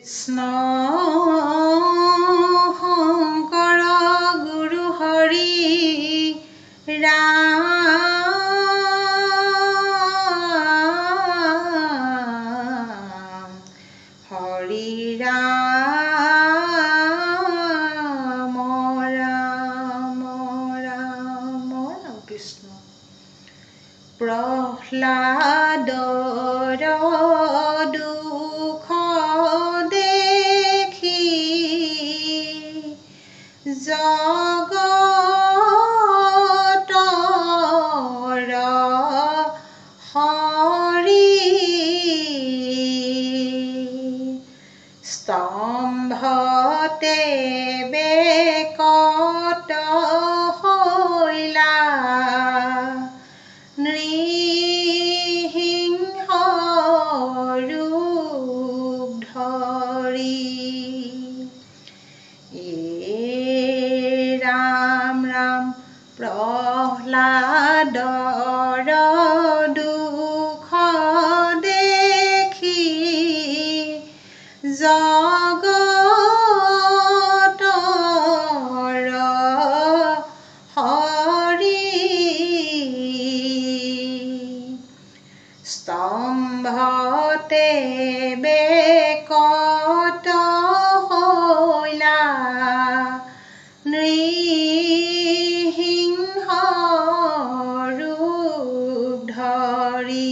কৃষ্ণ শংকৰ গুৰু হৰি ৰাম হৰি ৰাম ৰাম ৰাম কৃষ্ণ প্ৰহ্লাদৰ দুখ দেখি জগতৰ হৰি স্তম্ভতে বেকত হৈলা নৃসিংহ ৰূপ ধৰি ৰাম ৰাম প্ৰহ্লাদৰ দুখ দেখি জগতৰ হৰি স্তম্ভতে বেকত হৈলা নৃসিংহ ৰূপ ধৰি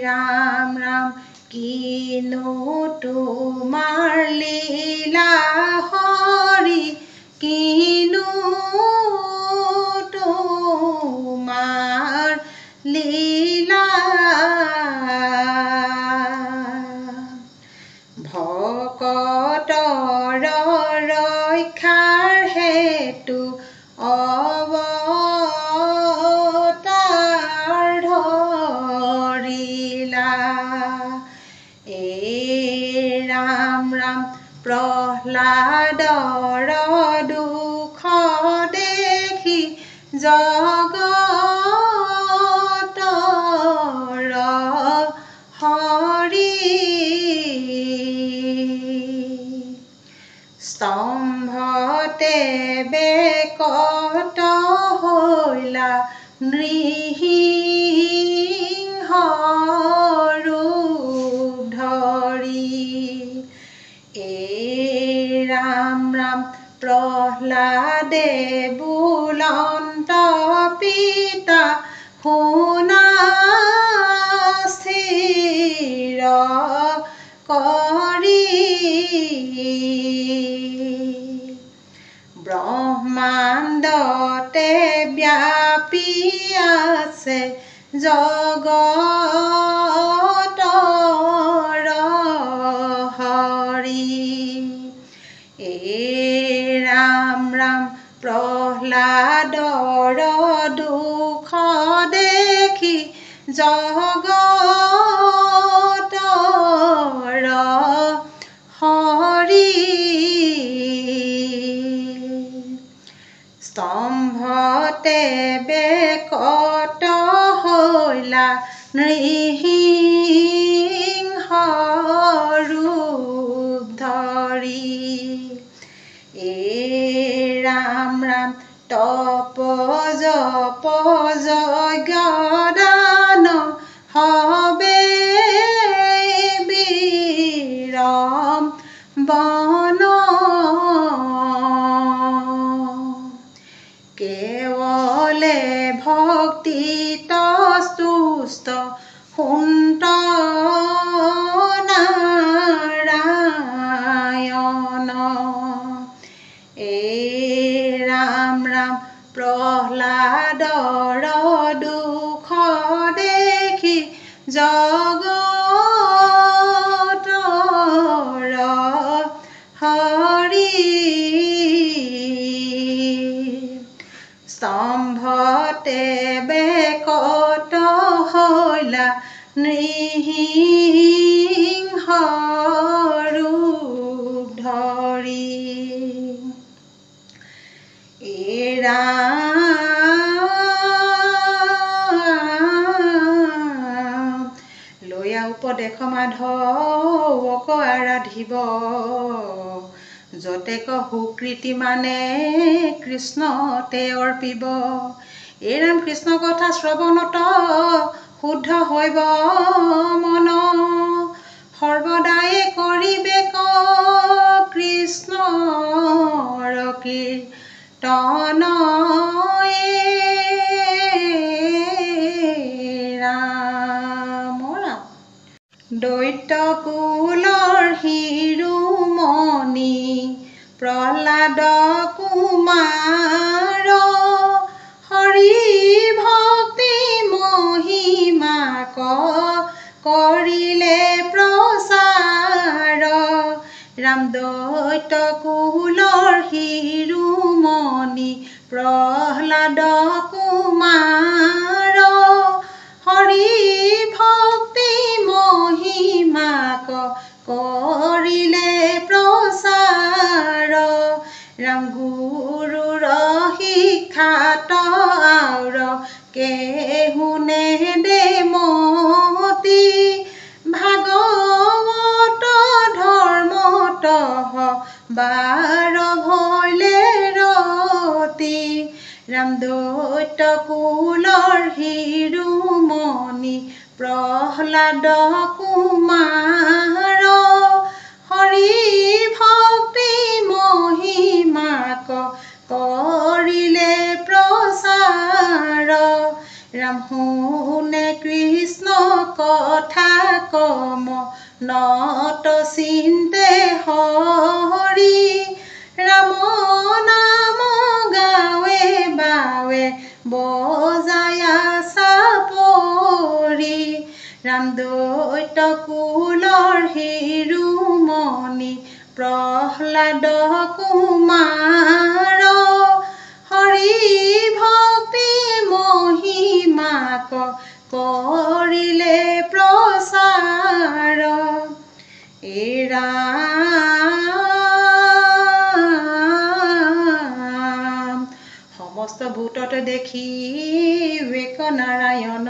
ৰাম ৰাম কিনো তোমাৰ লীলা হৰি কিনো তোমাৰ লীলা ভকতৰ ৰক্ষাৰ হেতু অৱতাৰ ধৰিলা ৰাম ৰাম প্ৰহ্লাদৰ দুখ দেখি জগতৰ হৰি স্তম্ভতে বেকত হৈলা নৃসিংহ ৰূপ ধৰি ৰাম ৰাম প্ৰহ্লাদে বুলন্ত পিতা শুনা স্থিৰ কৰি ব্ৰহ্মাণ্ডতে ব্যাপী আছে জগতৰ হৰি ৰাম ৰাম প্ৰহ্লাদৰ দুখ দেখি জগতৰ হৰি স্তম্ভতে বেকত হৈলা নৃসিংহ ৰূপ ধৰি ৰাম ৰাম তপ জপ যজ্ঞ দান হবে বিৰম বন কেৱলে ভক্তিত তুষ্ট সুন্ত নাৰায়ণ ৰাম ৰাম প্ৰহ্লাদৰ মাধৱক আৰাধিব যতেক সুকৃতি মানে কৃষ্ণতে অৰ্পিব। এই ৰাম কৃষ্ণ কথা শ্ৰৱণত শুদ্ধ হৈব মন সৰ্বদায়ে কৰিবে কৃষ্ণৰ কীৰ্তন ৰাম ৰাম। দৈত্য কুলৰ শিৰোমণি প্ৰহ্লাদ কুমাৰ হৰি ভক্তি মহিমাক কৰিলে প্ৰচাৰ। ৰাম দৈত্য কুলৰ শিৰোমণি প্ৰহ্লাদ কুমাৰ হৰি ভক্তি মহিমাক কৰিলে প্ৰচাৰ। ৰাম গুৰুৰ শিক্ষাত আউৰ কেহুনে দে মতি ভাগৱত ধৰ্মত বাৰ ভৈলে ৰতি। ৰাম দৈত্য কুলৰ শিৰোমণি প্ৰহ্লাদ কুমাৰ হৰি ভক্তি মহিমাক কৰিলে প্ৰচাৰ। ৰাম শুনে কৃষ্ণ কথা কম নত চিন্তে হৰি ৰাম নাম গাৱে বাৱে বজায়া চাপৰি। ৰাম দৈত্য কুলৰ শিৰোমণি প্ৰহ্লাদ কুমাৰ হৰি ভক্তি মহিমাক কৰিলে প্ৰচাৰ। এই ৰাম সমস্ত ভূতত দেখি এক নাৰায়ণ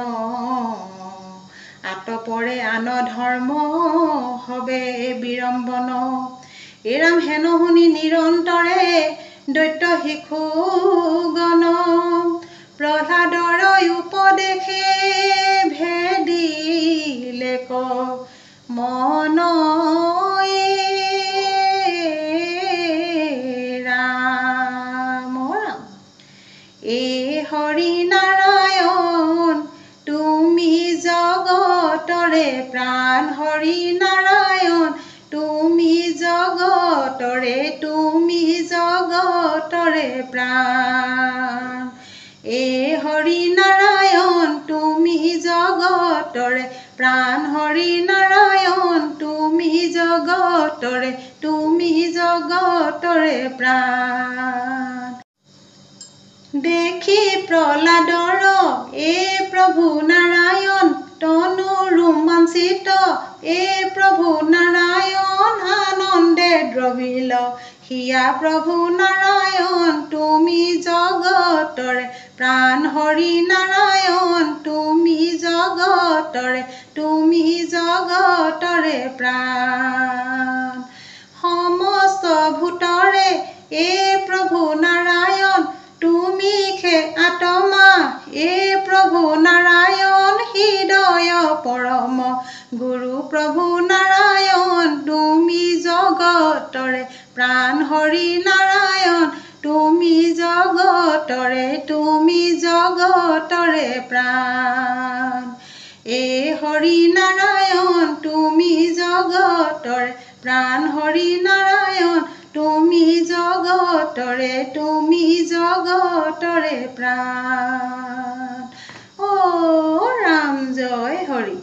আতপৰে আন ধৰ্ম হবে বিড়ম্বন। এই ৰাম হেন শুনি নিৰন্তৰে দৈত্য শিশুগণ প্ৰহ্লাদৰ উপদেশে ভেদিলে মন ৰাম ৰাম। এই হৰি নাৰায়ণ তুমি জগতৰে প্ৰাণ হৰি নাৰায়ণ তুমি জগতৰে প্ৰাণ। এই হৰি নাৰায়ণ তুমি জগতৰে প্ৰাণ হৰি নাৰায়ণ তুমি জগতৰে প্ৰাণ। দেখি প্ৰহ্লাদৰ এই প্ৰভু নাৰায়ণ তনু ৰোমাঞ্চিত এই প্ৰভু নাৰায়ণ আনন্দে দ্ৰৱিল হিয়া প্ৰভু নাৰায়ণ তুমি জগতৰে প্ৰাণ হৰি নাৰায়ণ তুমি জগতৰে প্ৰাণ। সমস্ত ভূতৰে এই প্ৰভু নাৰায়ণ তুমি খে আত্মা এই প্ৰভু নাৰায়ণ হৃদয় পৰম গুৰু প্ৰভু নাৰায়ণ তুমি জগতৰে প্ৰাণ হৰি নাৰায়ণ তুমি জগতৰে প্ৰাণ। এই হৰি নাৰায়ণ তুমি জগতৰে প্ৰাণ হৰি নাৰায়ণ তুমি জগতৰে প্ৰাণ। অ ৰাম জয় হৰি।